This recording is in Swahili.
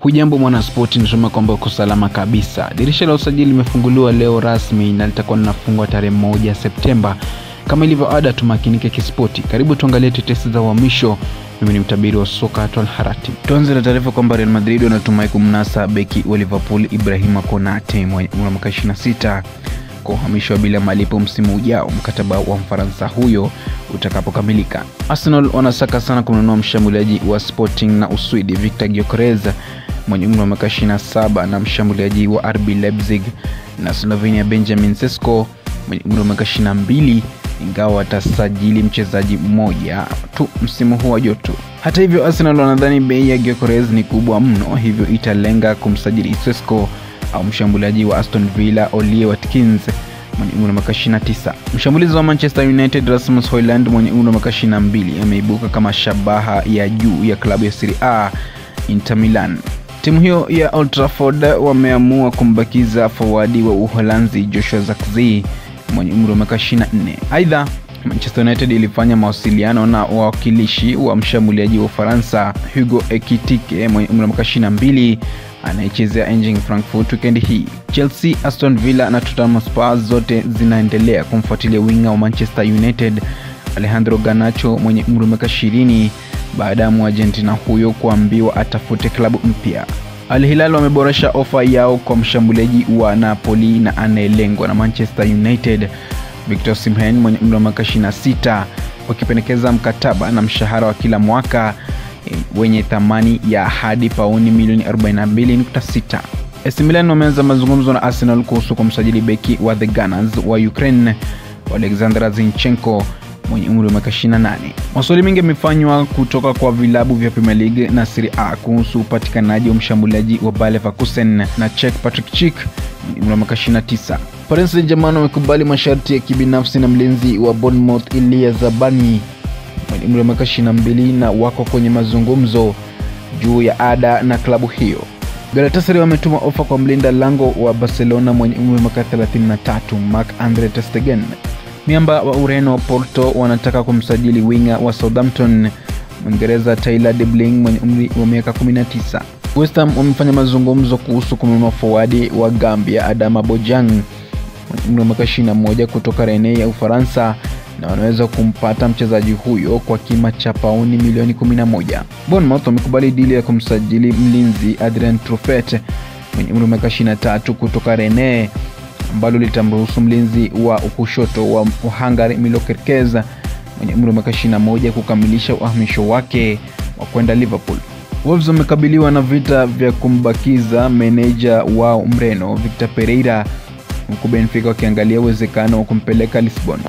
Hujambo mwana spoti, nisema kwamba uko salama kabisa. Dirisha la usajili limefunguliwa leo rasmi na litakuwa linafungwa tarehe 1 Septemba. Kama ilivyo ada, tumakinike kispoti. Karibu tuangalie tetesi za uhamisho. Mimi ni mtabiri wa soka Atwal Harati. Tuanze na taarifa kwamba Real Madrid wanatumai kumnasa beki wa Liverpool Ibrahima Konate mwenye umri wa miaka 26 kwa uhamisho bila malipo msimu ujao, mkataba wa Mfaransa huyo utakapokamilika. Arsenal wanasaka sana kumnunua mshambuliaji wa Sporting na Uswidi Victor Gyökeres mwenye umri wa miaka 27 na mshambuliaji wa RB Leipzig na Slovenia Benjamin Sesko mwenye umri wa miaka 22, ingawa watasajili mchezaji mmoja tu msimu huu wa joto. Hata hivyo, Arsenal wanadhani bei ya Gyökeres ni kubwa mno, hivyo italenga kumsajili Sesko au mshambuliaji wa Aston Villa Ollie Watkins mwenye umri wa miaka 29. Mshambulizi wa Manchester United Rasmus Hojlund mwenye umri wa miaka 22 ameibuka kama shabaha ya juu ya klabu ya Serie A Inter Milan. Timu hiyo ya Old Trafford wameamua kumbakiza forward wa Uholanzi Joshua Zirkzee mwenye umri wa miaka 24. Aidha, Manchester United ilifanya mawasiliano na wawakilishi wa mshambuliaji wa Ufaransa Hugo Ekitike mwenye umri wa miaka 22 anayechezea Eintracht Frankfurt weekend hii. Chelsea, Aston Villa na Tottenham Hotspur zote zinaendelea kumfuatilia winga wa Manchester United Alejandro Garnacho mwenye umri wa miaka 20 baada ya Argentina huyo kuambiwa atafute klabu mpya. Al Hilal wameboresha ofa yao kwa mshambuliaji wa Napoli na anayelengwa na Manchester United Victor Osimhen mwenye umri wa miaka 26, wakipendekeza mkataba na mshahara wa kila mwaka wenye thamani ya hadi pauni milioni 42.6. AC Milan wameanza mazungumzo na Arsenal kuhusu kumsajili beki wa The Gunners wa Ukraine Alexander Zinchenko mwenye umri wa miaka 28. Maswali mengi yamefanywa kutoka kwa vilabu vya Premier League na Serie A kuhusu upatikanaji wa mshambuliaji wa Bayer Leverkusen na Czech Patrick Schick mwenye umri wa miaka 29. Paris Saint-Germain wamekubali masharti ya kibinafsi na mlinzi wa Bournemouth Ilya Zabani mwenye umri wa miaka 22 na wako kwenye mazungumzo juu ya ada na klabu hiyo. Galatasaray wametuma ofa kwa mlinda lango wa Barcelona mwenye umri wa miaka 33 Marc-Andre ter Stegen. Miamba wa Ureno Porto wanataka kumsajili winga wa Southampton Mwingereza Tyler Debling mwenye umri wa miaka 19. West Ham wamefanya mazungumzo kuhusu kununua forward wa Gambia Adama Bojang mwenye umri wa miaka 21 kutoka Rennes ya Ufaransa, na wanaweza kumpata mchezaji huyo kwa kima cha pauni milioni 11. Bournemouth wamekubali dili ya kumsajili mlinzi Adrien Truffet mwenye umri wa miaka 23 kutoka Rennes, ambalo litamruhusu mlinzi wa kushoto wa Hungary Milo Kerkez mwenye umri wa miaka 21 kukamilisha uhamisho wake wa kwenda Liverpool. Wolves wamekabiliwa na vita vya kumbakiza meneja wao Mreno Victor Pereira, huku Benfica wakiangalia uwezekano wa kumpeleka Lisbon.